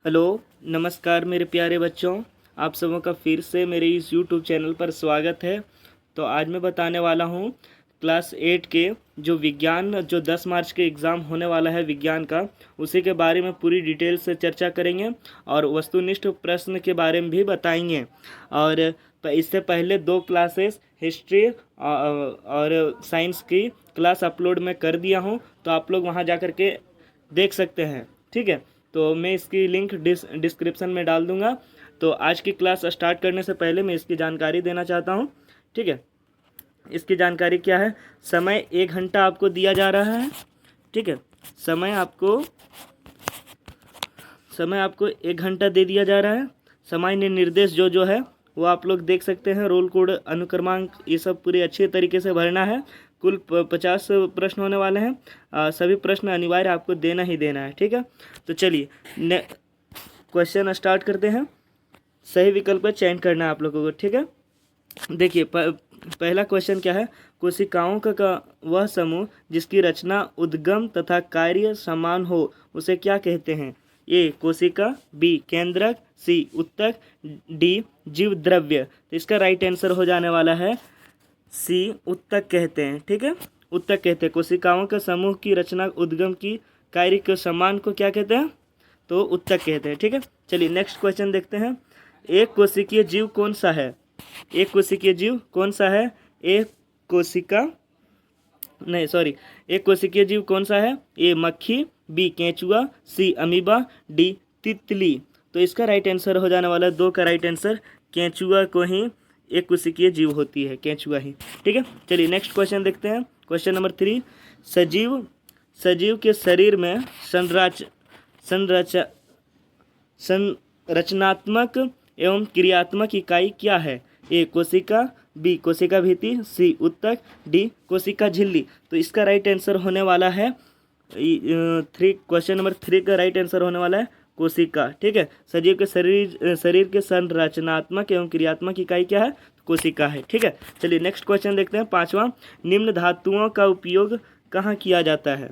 Hello, नमस्कार मेरे प्यारे बच्चों। आप सबों का फिर से मेरे इस यूट्यूब चैनल पर स्वागत है। तो आज मैं बताने वाला हूँ क्लास 8 के जो विज्ञान जो 10 मार्च के एग्ज़ाम होने वाला है विज्ञान का, उसी के बारे में पूरी डिटेल से चर्चा करेंगे और वस्तुनिष्ठ प्रश्न के बारे में भी बताएंगे। और इससे पहले 2 क्लासेस हिस्ट्री और साइंस की क्लास अपलोड मैं कर दिया हूँ, तो आप लोग वहाँ जा कर के देख सकते हैं। ठीक है, तो मैं इसकी लिंक डिस्क्रिप्शन में डाल दूंगा। तो आज की क्लास स्टार्ट करने से पहले मैं इसकी जानकारी देना चाहता हूँ। ठीक है, इसकी जानकारी क्या है। समय 1 घंटा आपको दिया जा रहा है। ठीक है, समय आपको 1 घंटा दे दिया जा रहा है। सामान्य निर्देश जो है वो आप लोग देख सकते हैं। रोल कोड, अनुक्रमांक, ये सब पूरे अच्छे तरीके से भरना है। कुल 50 प्रश्न होने वाले हैं। सभी प्रश्न अनिवार्य आपको देना ही देना है। ठीक है, तो चलिए क्वेश्चन स्टार्ट करते हैं। सही विकल्प का चयन करना है आप लोगों को। ठीक है, देखिए पहला क्वेश्चन क्या है। कोशिकाओं का वह समूह जिसकी रचना उद्गम तथा कार्य समान हो उसे क्या कहते हैं। ए कोशिका, बी केंद्रक, सी उत्तक, डी जीव द्रव्य। तो इसका राइट आंसर हो जाने वाला है सी, उत्तक कहते हैं। ठीक है, उत्तक कहते हैं। कोशिकाओं के समूह की रचना उद्गम की कार्य के समान को क्या कहते हैं, तो उत्तक कहते हैं। ठीक है, चलिए नेक्स्ट क्वेश्चन देखते हैं। एक कोशिकीय जीव कौन सा है। एक कोशिकीय जीव कौन सा है। एक कोशिकीय जीव कौन सा है। ए मक्खी, बी केंचुआ, सी अमीबा, डी तितली। तो इसका राइट आंसर हो जाने वाला है 2 का राइट आंसर केंचुआ को ही एक कोशिकीय जीव होती है, केंचुआ ही। ठीक है, चलिए नेक्स्ट क्वेश्चन देखते हैं। Question number 3। सजीव के शरीर में संरचनात्मक एवं क्रियात्मक इकाई क्या है। ए कोशिका, बी कोशिका भित्ति, सी उत्तक, डी कोशिका झिल्ली। तो इसका राइट आंसर होने वाला है क्वेश्चन नंबर 3 का राइट आंसर होने वाला है कोशिका। ठीक है, सजीव के शरीर के संरचनात्मक एवं क्रियात्मक इकाई क्या है, कोशिका है। ठीक है, चलिए नेक्स्ट क्वेश्चन देखते हैं। 5वां। निम्न धातुओं का उपयोग कहाँ किया जाता है।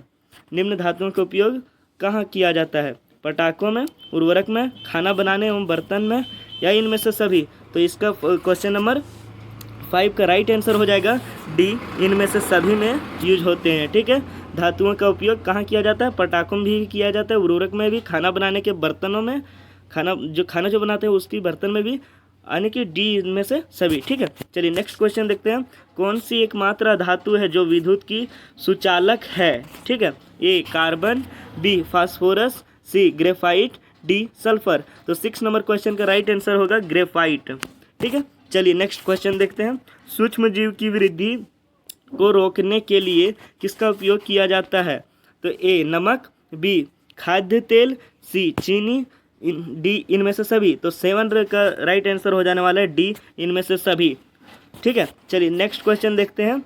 निम्न धातुओं का उपयोग कहाँ किया जाता है। पटाखों में, उर्वरक में, खाना बनाने एवं बर्तन में, या इनमें से सभी। तो इसका क्वेश्चन नंबर 5 का राइट आंसर हो जाएगा डी, इनमें से सभी में यूज होते हैं। ठीक है, धातुओं का उपयोग कहाँ किया जाता है। पटाखों में भी किया जाता है, उर्वरक में भी, खाना बनाने के बर्तनों में, खाना जो बनाते हैं उसकी बर्तन में भी, यानी कि डी इनमें से सभी। ठीक है, चलिए नेक्स्ट क्वेश्चन देखते हैं। कौन सी एकमात्र धातु है जो विद्युत की सुचालक है। ठीक है, ए कार्बन, बी फास्फोरस, सी ग्रेफाइट, डी सल्फर। तो 6 नंबर क्वेश्चन का राइट आंसर होगा ग्रेफाइट। ठीक है, चलिए नेक्स्ट क्वेश्चन देखते हैं। सूक्ष्म जीव की वृद्धि को रोकने के लिए किसका उपयोग किया जाता है। तो ए नमक, बी खाद्य तेल, सी चीनी, डी इनमें से सभी। तो 7 का राइट आंसर हो जाने वाला है डी, इनमें से सभी। ठीक है, चलिए नेक्स्ट क्वेश्चन देखते हैं।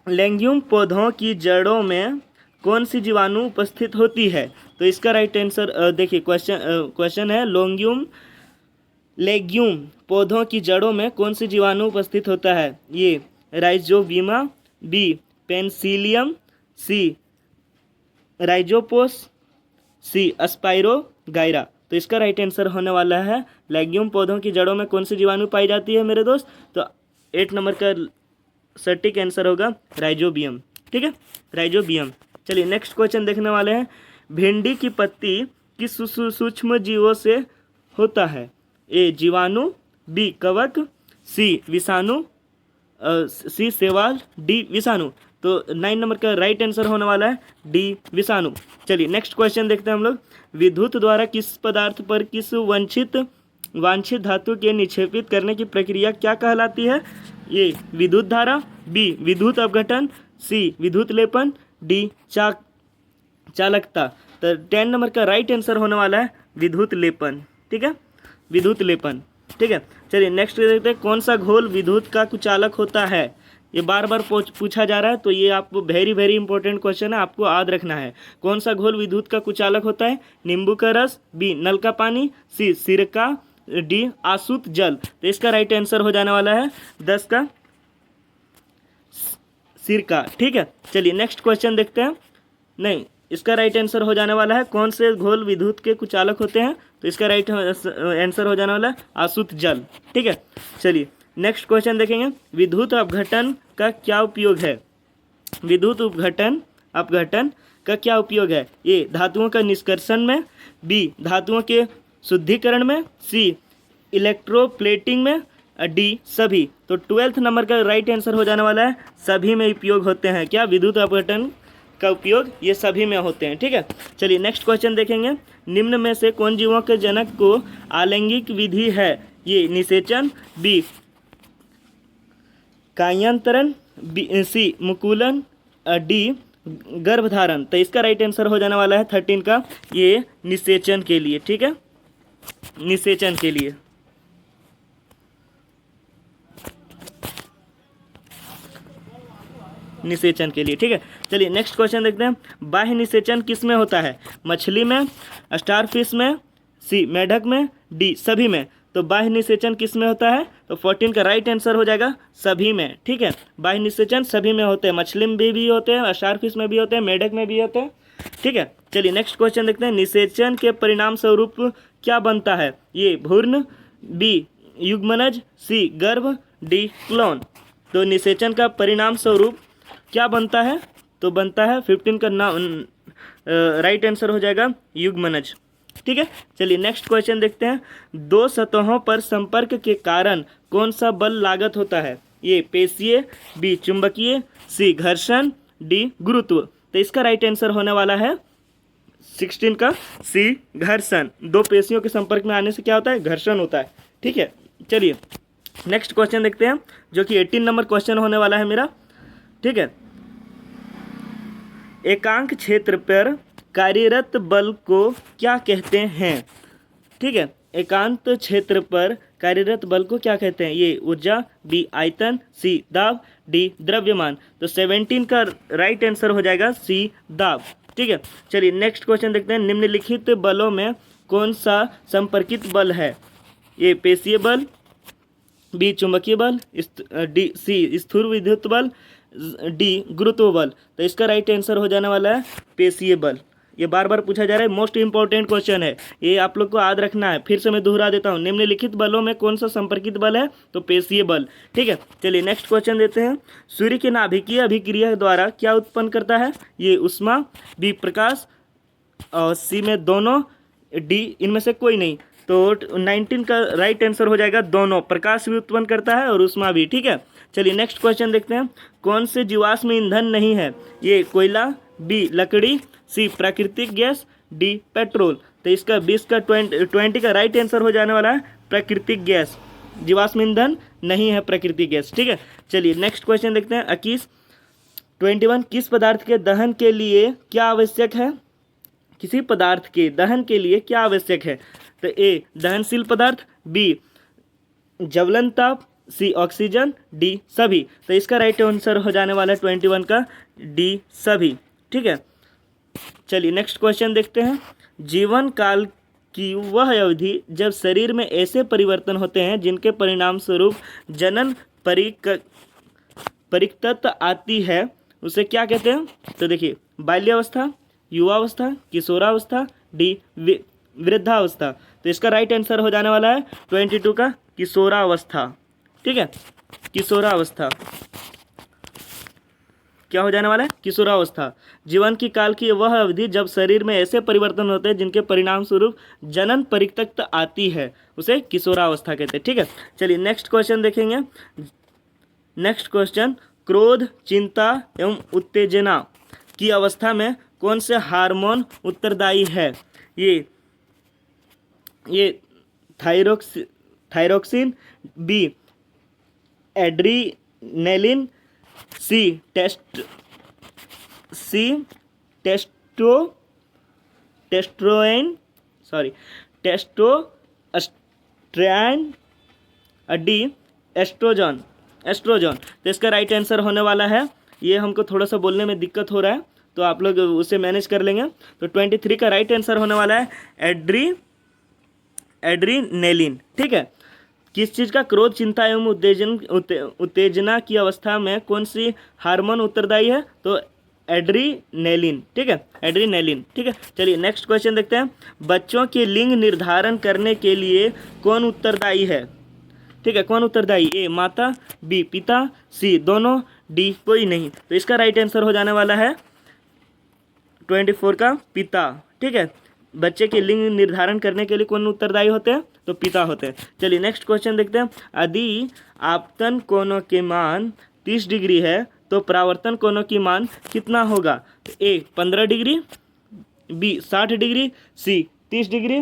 लेग्यूम पौधों की जड़ों में कौन सी जीवाणु उपस्थित होती है। तो इसका राइट आंसर देखिए क्वेश्चन है लेग्यूम पौधों की जड़ों में कौन सी जीवाणु उपस्थित होता है। ये राइजोबियम, बी पेनिसिलियम, सी राइजोपोस, सी स्पाइरोगाइरा। तो इसका राइट आंसर होने वाला है लेग्यूम पौधों की जड़ों में कौन सी जीवाणु पाई जाती है मेरे दोस्त। तो 8 नंबर का सटीक आंसर होगा राइजोबियम। ठीक है, राइजोबियम। चलिए नेक्स्ट क्वेश्चन देखने वाले हैं। भिंडी की पत्ती किस सूक्ष्म जीवों से होता है। ए जीवाणु, बी कवक, सी विषाणु, सी शैवाल, डी विषाणु। तो 9 नंबर का राइट आंसर होने वाला है डी विषाणु। चलिए नेक्स्ट क्वेश्चन देखते हैं हम लोग। विद्युत द्वारा किस पदार्थ पर किस वांछित धातु के निक्षेपित करने की प्रक्रिया क्या कहलाती है। ये विद्युत धारा, बी विद्युत अपघटन, सी विद्युत लेपन, डी चालकता। तो 10 नंबर का राइट आंसर होने वाला है विद्युत लेपन। ठीक है, विद्युत लेपन। ठीक है, चलिए नेक्स्ट देखते हैं। कौन सा घोल विद्युत का कुचालक होता है। ये बार बार पूछा जा रहा है, तो ये आपको वेरी इंपॉर्टेंट क्वेश्चन है, आपको याद रखना है। कौन सा घोल विद्युत का कुचालक होता है। नींबू का रस, बी नल का पानी, सी सिरका, डी आसुत जल। तो इसका राइट आंसर हो जाने वाला है 10 का सिरका। ठीक है, चलिए नेक्स्ट क्वेश्चन देखते हैं। नहीं, इसका राइट आंसर हो जाने वाला है कौन से घोल विद्युत के कुचालक होते हैं, तो इसका राइट आंसर हो जाने वाला है आसुत जल। ठीक है, चलिए नेक्स्ट क्वेश्चन देखेंगे। विद्युत अपघटन का क्या उपयोग है? विद्युत अपघटन का क्या उपयोग है? ए धातुओं का निष्कर्षण में, बी धातुओं के शुद्धिकरण में, सी इलेक्ट्रोप्लेटिंग में, डी सभी। तो 12th नंबर का राइट आंसर हो जाने वाला है सभी में उपयोग होते हैं। क्या? विद्युत अपघटन का उपयोग ये सभी में होते हैं। ठीक है, चलिए नेक्स्ट क्वेश्चन देखेंगे। निम्न में से कौन जीवों के जनक को आलैंगिक विधि है? ये निषेचन, बी कायांतरण, बी सी मुकुलन, डी गर्भधारण। तो इसका राइट आंसर हो जाने वाला है 13 का ये निषेचन के लिए। ठीक है, निषेचन के लिए। निषेचन के लिए। ठीक है, चलिए नेक्स्ट क्वेश्चन देखते हैं। बाह्य निषेचन किस में होता है? मछली में, स्टारफिश में, सी मेढक में, डी सभी में। तो बाह्य निषेचन किस में होता है? तो 14 का राइट आंसर हो जाएगा सभी में। ठीक है, बाह्य निषेचन सभी में होते हैं, मछली में भी होते हैं, स्टारफिश में भी होते हैं, मेढक में भी होते हैं। ठीक है, चलिए नेक्स्ट क्वेश्चन देखते हैं। निषेचन के परिणाम स्वरूप क्या बनता है? ये भ्रूण, बी युग्मनज, सी गर्भ, डी क्लोन। तो निषेचन का परिणाम स्वरूप क्या बनता है? तो बनता है 15 का राइट आंसर हो जाएगा युग्मनज। ठीक है, चलिए नेक्स्ट क्वेश्चन देखते हैं। दो सतहों पर संपर्क के कारण कौन सा बल लागत होता है? ये पेशीय, बी चुंबकीय, सी घर्षण, डी गुरुत्व। तो इसका राइट आंसर होने वाला है 16 का सी घर्षण। दो पेशियों के संपर्क में आने से क्या होता है? घर्षण होता है। ठीक है, चलिए नेक्स्ट क्वेश्चन देखते हैं जो कि 18 नंबर क्वेश्चन होने वाला है मेरा। ठीक है, एकांक क्षेत्र पर कार्यरत बल को क्या कहते हैं? ठीक है, एकांत क्षेत्र पर कार्यरत बल को क्या कहते हैं? ये ऊर्जा, बी आयतन, सी दाब, डी द्रव्यमान। तो 17 का राइट आंसर हो जाएगा सी दाब। ठीक है, चलिए नेक्स्ट क्वेश्चन देखते हैं। निम्नलिखित बलों में कौन सा संपर्कित बल है? ये पेशीय बल, बी चुंबकीय बल, डी सी स्थिर विद्युत बल, डी गुरुत्व बल। तो इसका राइट आंसर हो जाने वाला है पेशीय बल। ये बार बार पूछा जा रहा है, मोस्ट इंपॉर्टेंट क्वेश्चन है, ये आप लोग को याद रखना है। फिर से मैं दोहरा देता हूँ, निम्नलिखित बलों में कौन सा संपर्कित बल है? तो पेशीय बल। ठीक है, चलिए नेक्स्ट क्वेश्चन देते हैं। सूर्य के नाभिकीय अभिक्रिया द्वारा क्या उत्पन्न करता है? ये ऊष्मा, बी प्रकाश, और सी में दोनों, डी इनमें से कोई नहीं। तो 19 का राइट आंसर हो जाएगा दोनों, प्रकाश भी उत्पन्न करता है और ऊष्मा भी। ठीक है, चलिए नेक्स्ट क्वेश्चन देखते हैं। कौन से जीवाश्म ईंधन नहीं है? ये कोयला, बी लकड़ी, सी प्राकृतिक गैस, डी पेट्रोल। तो इसका 20 का 20 का राइट आंसर हो जाने वाला है प्राकृतिक गैस। जीवाश्म ईंधन नहीं है प्राकृतिक गैस। ठीक है, चलिए नेक्स्ट क्वेश्चन देखते हैं। 21 किस पदार्थ के दहन के लिए क्या आवश्यक है? किसी पदार्थ के दहन के लिए क्या आवश्यक है? तो ए दहनशील पदार्थ, बी ज्वलन ताप, सी ऑक्सीजन, डी सभी। तो इसका राइट आंसर हो जाने वाला है 21 का डी सभी। ठीक है, चलिए नेक्स्ट क्वेश्चन देखते हैं। जीवन काल की वह अवधि जब शरीर में ऐसे परिवर्तन होते हैं जिनके परिणाम स्वरूप जनन परिक्तता आती है, उसे क्या कहते हैं? तो देखिए, बाल्यावस्था, युवावस्था, किशोरावस्था, डी वृद्धावस्था। तो इसका राइट आंसर हो जाने वाला है 22 का किशोरावस्था। ठीक है, किशोरावस्था क्या हो जाने वाला है? किशोरावस्था। जीवन की काल की वह अवधि जब शरीर में ऐसे परिवर्तन होते हैं जिनके परिणाम स्वरूप जनन परिक्तता आती है, उसे किशोरावस्था कहते हैं। ठीक है, चलिए नेक्स्ट क्वेश्चन देखेंगे। नेक्स्ट क्वेश्चन, क्रोध, चिंता एवं उत्तेजना की अवस्था में कौन से हार्मोन उत्तरदायी है? ये थायरोक्सिन, बी एड्रीनेलिन, सी टेस्टोस्टेरोन, डी एस्ट्रोजन। तो इसका राइट आंसर होने वाला है, ये हमको थोड़ा सा बोलने में दिक्कत हो रहा है तो आप लोग उसे मैनेज कर लेंगे। तो 23 का राइट आंसर होने वाला है एड्रीनेलिन। ठीक है, किस चीज़ का? क्रोध, चिंता एवं उत्तेजना की अवस्था में कौन सी हार्मोन उत्तरदायी है? तो एड्रीनेलिन, ठीक है, एड्रीनेलिन, ठीक है। चलिए नेक्स्ट क्वेश्चन देखते हैं। बच्चों के लिंग निर्धारण करने के लिए कौन उत्तरदायी है, ठीक है, कौन उत्तरदायी? ए माता, बी पिता, सी दोनों, डी कोई नहीं। तो इसका राइट आंसर हो जाने वाला है 24 का पिता, ठीक है। बच्चे के लिंग निर्धारण करने के लिए कौन उत्तरदायी होते हैं? तो पिता होते हैं। चलिए नेक्स्ट क्वेश्चन देखते हैं। यदि आपतन कोणों के मान 30 डिग्री है तो परावर्तन कोणों की मान कितना होगा? तो ए 15 डिग्री, बी 60 डिग्री, सी 30 डिग्री,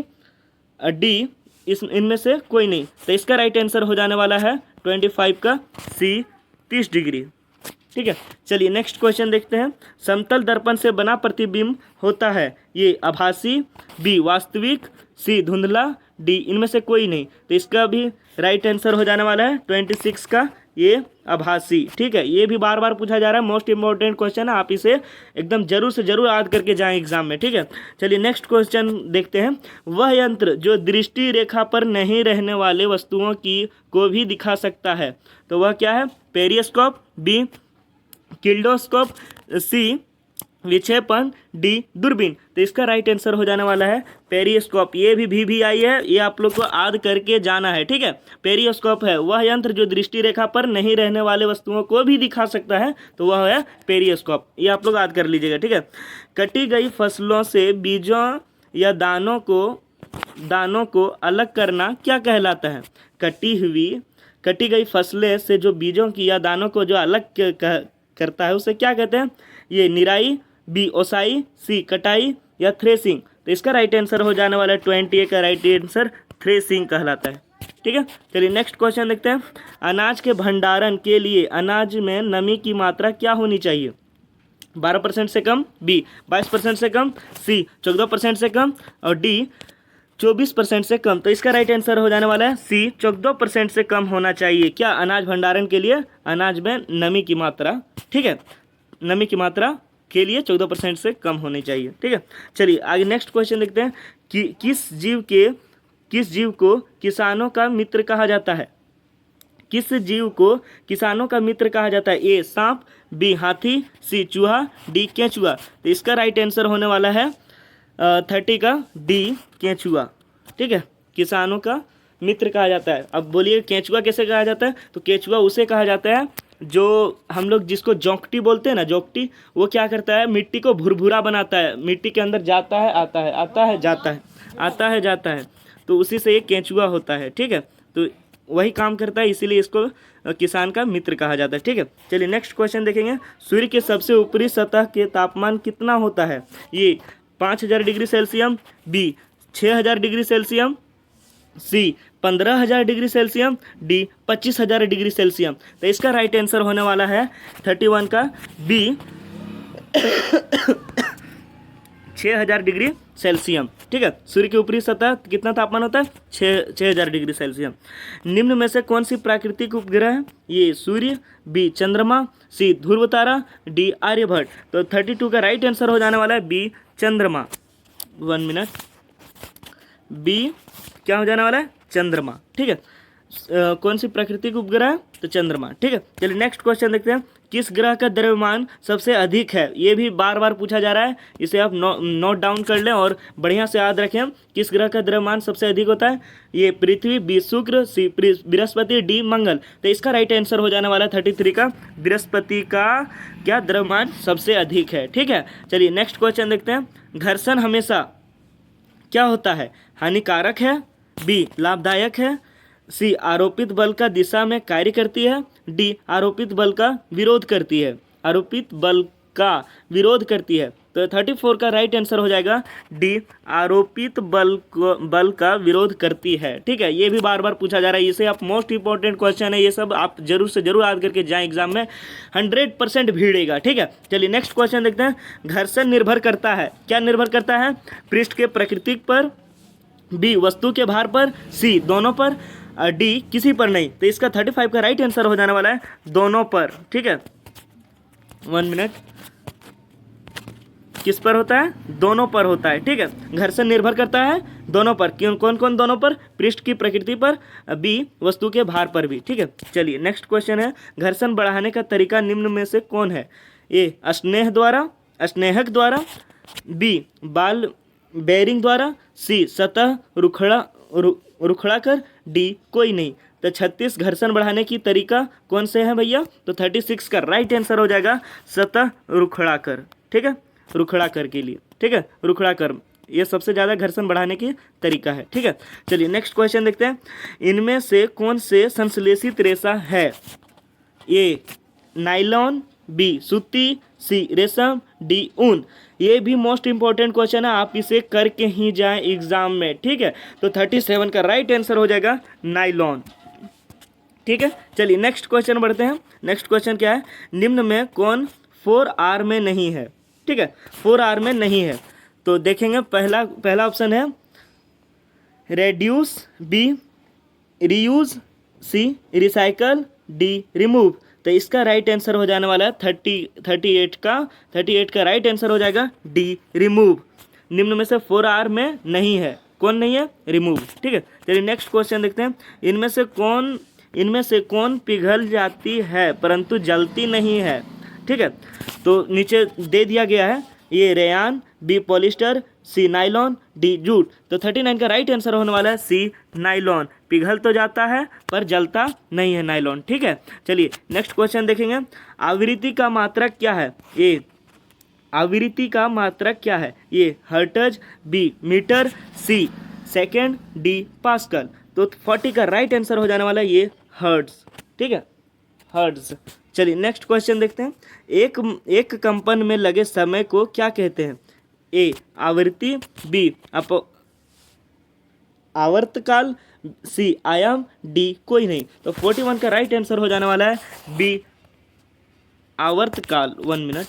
डी इनमें से कोई नहीं। तो इसका राइट आंसर हो जाने वाला है 25 का सी 30 डिग्री, ठीक है। चलिए नेक्स्ट क्वेश्चन देखते हैं। समतल दर्पण से बना प्रतिबिंब होता है, ये आभासी, बी वास्तविक, सी धुंधला, डी इनमें से कोई नहीं। तो इसका भी राइट आंसर हो जाने वाला है 26 का ये आभासी, ठीक है। ये भी बार बार पूछा जा रहा है, मोस्ट इंपॉर्टेंट क्वेश्चन है, आप इसे एकदम जरूर से जरूर याद करके जाएं एग्जाम में, ठीक है। चलिए नेक्स्ट क्वेश्चन देखते हैं। वह यंत्र जो दृष्टि रेखा पर नहीं रहने वाले वस्तुओं की को भी दिखा सकता है, तो वह क्या है? पेरिस्कोप, बी किल्डोस्कोप, सी विक्षेपण, डी दूरबीन। तो इसका राइट आंसर हो जाने वाला है पेरिस्कोप। ये भी आई है, ये आप लोग को याद करके जाना है, ठीक है। पेरिस्कोप है वह यंत्र जो दृष्टि रेखा पर नहीं रहने वाले वस्तुओं को भी दिखा सकता है, तो वह है पेरिस्कोप। ये आप लोग याद कर लीजिएगा, ठीक है। कटी गई फसलों से बीजों या दानों को अलग करना क्या कहलाता है? कटी गई फसलें से जो बीजों की या दानों को जो अलग करता है उसे क्या कहते हैं? ये निराई, बी ओसाई, सी कटाई या थ्रेसिंग। तो इसका राइट आंसर हो जाने वाला है 28 का राइट आंसर थ्रेसिंग कहलाता है, ठीक है। चलिए नेक्स्ट क्वेश्चन देखते हैं। अनाज के भंडारण के लिए अनाज में नमी की मात्रा क्या होनी चाहिए? 12% से कम, बी 22% से कम, सी 14% से कम और डी 24% से कम। तो इसका राइट आंसर हो जाने वाला है सी 14% से कम होना चाहिए। क्या? अनाज भंडारण के लिए अनाज में नमी की मात्रा, ठीक है, नमी की मात्रा के लिए 14% से कम होनी चाहिए, ठीक है। चलिए आगे नेक्स्ट क्वेश्चन देखते हैं कि किस जीव को किसानों का मित्र कहा जाता है? किस जीव को किसानों का मित्र कहा जाता है? ए सांप, बी हाथी, सी चूहा, डी केंचुआ। तो इसका राइट आंसर होने वाला है 30 का डी केंचुआ, ठीक है। किसानों का मित्र कहा जाता है। अब बोलिए केंचुआ कैसे कहा जाता है? तो केंचुआ उसे कहा जाता है जो हम लोग जिसको जोंकटी बोलते हैं ना, जोंकटी, वो क्या करता है? मिट्टी को भुरभुरा बनाता है, मिट्टी के अंदर जाता है, आता है, आता है, जाता है, आता है, जाता है, तो उसी से ये केंचुआ होता है, ठीक है। तो वही काम करता है, इसीलिए इसको किसान का मित्र कहा जाता है, ठीक है। चलिए नेक्स्ट क्वेश्चन देखेंगे। सूर्य के सबसे ऊपरी सतह के तापमान कितना होता है? ये 5000 डिग्री सेल्सियम, बी 6000 डिग्री सेल्सियम, सी 15000 डिग्री सेल्सियम, डी 25000 डिग्री सेल्सियम। तो इसका राइट आंसर होने वाला है 31 का बी 6000 डिग्री सेल्सियम, ठीक है। सूर्य की ऊपरी सतह कितना तापमान होता है? 6000 डिग्री सेल्सियम। निम्न में से कौन सी प्राकृतिक उपग्रह है? ये सूर्य, बी चंद्रमा, सी ध्रुव तारा, डी आर्यभट्ट। तो 32 का राइट आंसर हो जाने वाला है बी चंद्रमा। 1 मिनट, बी क्या हो जाने वाला है? चंद्रमा, ठीक है। कौन सी प्राकृतिक उपग्रह? तो चंद्रमा, ठीक है। चलिए नेक्स्ट क्वेश्चन देखते हैं। किस ग्रह का द्रव्यमान सबसे अधिक है? ये भी बार बार पूछा जा रहा है, इसे आप नोट डाउन कर लें और बढ़िया से याद रखें। किस ग्रह का द्रव्यमान सबसे अधिक होता है? ये पृथ्वी, बी शुक्र, सी बृहस्पति, डी मंगल। तो इसका राइट आंसर हो जाने वाला है 33 का बृहस्पति का क्या द्रव्यमान सबसे अधिक है, ठीक है। चलिए नेक्स्ट क्वेश्चन देखते हैं। घर्षण हमेशा क्या होता है? हानिकारक है, बी लाभदायक है, सी आरोपित बल का दिशा में कार्य करती है, डी आरोपित बल का विरोध करती है, आरोपित बल का विरोध करती है। तो 34 का राइट आंसर हो जाएगा डी आरोपित बल का विरोध करती है, ठीक है। ये भी बार बार पूछा जा रहा है, इसे आप मोस्ट इंपॉर्टेंट क्वेश्चन है, ये सब आप जरूर से जरूर याद करके जाएं एग्जाम में, 100% भिड़ेगा, ठीक है। चलिए नेक्स्ट क्वेश्चन देखते हैं। घर्षण निर्भर करता है, क्या निर्भर करता है? पृष्ठ के प्रकृति पर, बी वस्तु के भार पर, सी दोनों पर, डी किसी पर नहीं। तो इसका 35 का राइट आंसर हो जाने वाला है दोनों पर, ठीक है। 1 मिनट, किस पर होता है? दोनों पर होता है, ठीक है। घर्षण निर्भर करता है दोनों पर। क्यों? कौन कौन दोनों पर? पृष्ठ की प्रकृति पर, बी वस्तु के भार पर भी, ठीक है। चलिए नेक्स्ट क्वेश्चन है। घर्षण बढ़ाने का तरीका निम्न में से कौन है? ए स्नेह द्वारा, स्नेहक द्वारा, बी बाल बेरिंग द्वारा, सी सतह रुखड़ा कर, डी कोई नहीं। तो 36 घर्षण बढ़ाने की तरीका कौन से है भैया? तो 36 का राइट आंसर हो जाएगा सतह रुखड़ा कर। ठीक है, रुखड़ा कर के लिए, ठीक है, रुखड़ा कर ये सबसे ज़्यादा घर्षण बढ़ाने की तरीका है। ठीक है, चलिए नेक्स्ट क्वेश्चन देखते हैं। इनमें से कौन से संश्लेषित रेशा है? ए नाइलॉन, बी सूती, सी रेशम, डी ऊन। ये भी मोस्ट इंपॉर्टेंट क्वेश्चन है, आप इसे करके ही जाएं एग्जाम में। ठीक है, तो 37 का राइट आंसर हो जाएगा नाइलॉन। ठीक है, चलिए नेक्स्ट क्वेश्चन बढ़ते हैं। नेक्स्ट क्वेश्चन क्या है? निम्न में कौन 4R में नहीं है? ठीक है, 4R में नहीं है तो देखेंगे। पहला ऑप्शन है reduce, B reuse, C recycle, D remove. तो इसका राइट आंसर हो जाने वाला है 38 का राइट आंसर हो जाएगा डी रिमूव। निम्न में से 4R में नहीं है, कौन नहीं है? रिमूव। ठीक है, चलिए नेक्स्ट क्वेश्चन देखते हैं। इनमें से कौन पिघल जाती है परंतु जलती नहीं है? ठीक है, तो नीचे दे दिया गया है, ये रेयान, बी पॉलिस्टर, सी नाइलॉन, डी जूट। तो 39 का राइट आंसर होने वाला है सी नाइलॉन। पिघल तो जाता है पर जलता नहीं है नाइलॉन। ठीक है, चलिए नेक्स्ट क्वेश्चन देखेंगे। आवृत्ति का मात्रक क्या है? ये आवृत्ति का मात्रक क्या है? ये हर्ट्ज, बी मीटर, सी सेकेंड, डी पास्कल। तो 40 का राइट आंसर हो जाने वाला है ये हर्ट्ज। ठीक है, हर्ट्ज। चलिए नेक्स्ट क्वेश्चन देखते हैं। एक कंपन में लगे समय को क्या कहते हैं? ए आवृत्ति, बी आवर्तकाल, सी आयाम, डी कोई नहीं। तो 41 का राइट आंसर हो जाने वाला है बी आवर्तकाल। 1 मिनट,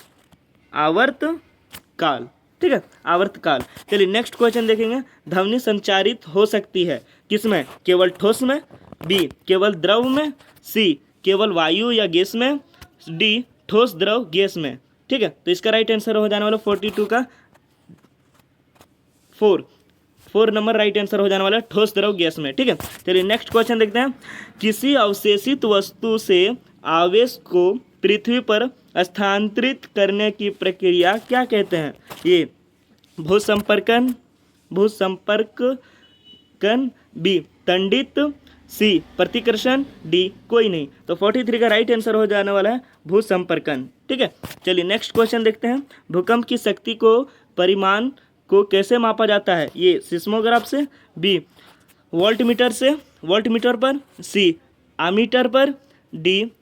आवर्तकाल। ठीक है, आवर्तकाल। चलिए नेक्स्ट क्वेश्चन देखेंगे। ध्वनि संचारित हो सकती है किसमें? केवल ठोस में, बी केवल द्रव में, सी केवल वायु या गैस में, डी ठोस द्रव गैस में। ठीक है, तो इसका राइट आंसर हो जाने वाला 42 का 4 नंबर राइट आंसर हो जाने वाला ठोस द्रव गैस में। ठीक है, चलिए नेक्स्ट क्वेश्चन देखते हैं। किसी अवशेषित वस्तु से आवेश को पृथ्वी पर स्थानांतरित करने की प्रक्रिया क्या कहते हैं? ये भूसंपर्कन, बी तंडित, सी प्रतिकर्षण, डी कोई नहीं। तो 43 का राइट आंसर हो जाने वाला है भूसंपर्कन। ठीक है, चलिए नेक्स्ट क्वेश्चन देखते हैं। भूकंप की शक्ति को परिमाण को कैसे मापा जाता है? ये सिस्मोग्राफ से, बी वोल्टमीटर पर, सी आमीटर पर, डी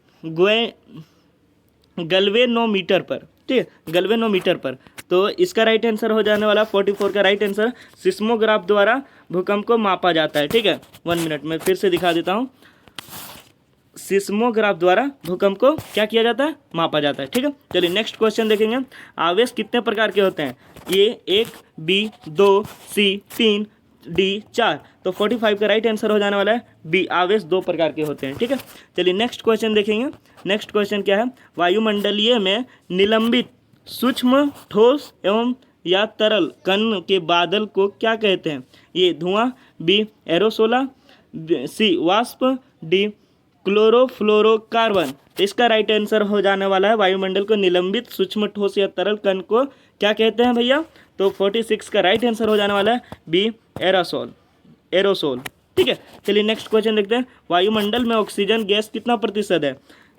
गैल्वेनोमीटर पर। ठीक है, गैल्वेनोमीटर पर। तो इसका राइट आंसर हो जाने वाला 44 का राइट आंसर सिस्मोग्राफ द्वारा भूकंप को मापा जाता है। ठीक है, 1 मिनट में फिर से दिखा देता हूँ। सिस्मोग्राफ द्वारा भूकंप को क्या किया जाता है? मापा जाता है। ठीक है, चलिए नेक्स्ट क्वेश्चन देखेंगे। आवेश कितने प्रकार के होते हैं? ये 1, बी 2, सी 3, डी 4। तो 45 का राइट आंसर हो जाने वाला है बी आवेश 2 प्रकार के होते हैं। ठीक है, चलिए नेक्स्ट क्वेश्चन देखेंगे। नेक्स्ट क्वेश्चन क्या है? वायुमंडलीय में निलंबित सूक्ष्म ठोस एवं या तरल कण के बादल को क्या कहते हैं? ये धुआं, बी एरोसोला, सी वाष्प, डी क्लोरोफ्लोरोकार्बन। इसका राइट आंसर हो जाने वाला है वायुमंडल को निलंबित सूक्ष्म ठोस या तरल कण को क्या कहते हैं भैया? तो 46 का राइट आंसर हो जाने वाला है बी एरोसोल। ठीक है, चलिए नेक्स्ट क्वेश्चन देखते हैं। वायुमंडल में ऑक्सीजन गैस कितना प्रतिशत है?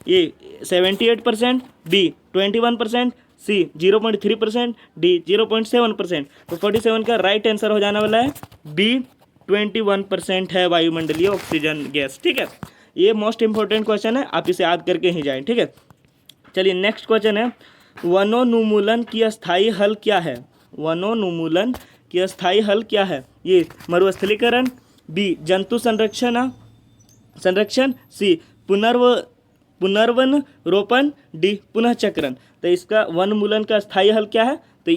ये 78%, बी 21%, सी 0.3%, डी 0.7%। तो 47 का राइट आंसर हो जाने वाला है बी 21% है वायुमंडलीय ऑक्सीजन गैस। ठीक है, ये मोस्ट इंपॉर्टेंट क्वेश्चन है, आप इसे याद करके ही जाएं। ठीक है, चलिए नेक्स्ट क्वेश्चन है। वनोन्मूलन की अस्थायी हल क्या है? वनोन्मूलन की अस्थायी हल क्या है? ये मरुस्थलीकरण, बी जंतु संरक्षण, सी पुनर्वन रोपण, डी पुनः चक्रण। तो इसका वनोन्मूलन का स्थायी हल क्या है? तो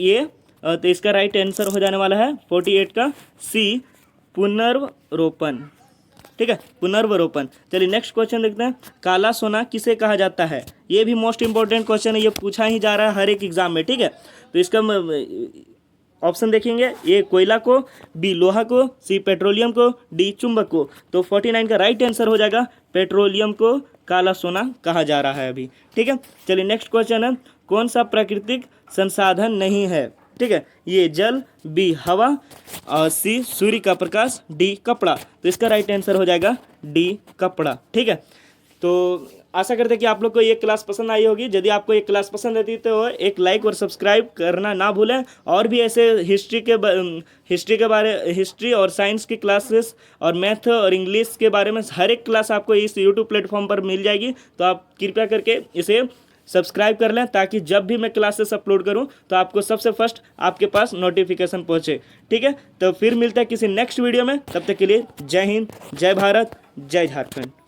इसका राइट आंसर हो जाने वाला है 48 का सी पुनर्रोपण। ठीक है, पुनर्वरोपण। चलिए नेक्स्ट क्वेश्चन देखते हैं। काला सोना किसे कहा जाता है? ये भी मोस्ट इंपॉर्टेंट क्वेश्चन है, ये पूछा ही जा रहा है हर एक एग्जाम में। ठीक है, तो इसका ऑप्शन देखेंगे। ए कोयला को, बी लोहा को, सी पेट्रोलियम को, डी चुंबक को। तो 49 का राइट आंसर हो जाएगा पेट्रोलियम को काला सोना कहा जा रहा है अभी। ठीक है, चलिए नेक्स्ट क्वेश्चन है। कौन सा प्राकृतिक संसाधन नहीं है? ठीक है, ये जल, बी हवा, और सी सूर्य का प्रकाश, डी कपड़ा। तो इसका राइट आंसर हो जाएगा डी कपड़ा। ठीक है, तो आशा करते हैं कि आप लोग को ये क्लास पसंद आई होगी। यदि आपको ये क्लास पसंद आती तो एक लाइक और सब्सक्राइब करना ना भूलें। और भी ऐसे हिस्ट्री और साइंस की क्लासेस और मैथ और इंग्लिश के बारे में हर एक क्लास आपको इस यूट्यूब प्लेटफॉर्म पर मिल जाएगी। तो आप कृपया करके इसे सब्सक्राइब कर लें, ताकि जब भी मैं क्लासेस अपलोड करूं तो आपको सबसे फर्स्ट आपके पास नोटिफिकेशन पहुंचे। ठीक है, तो फिर मिलता है किसी नेक्स्ट वीडियो में। तब तक के लिए जय हिंद, जय भारत, जय झारखंड।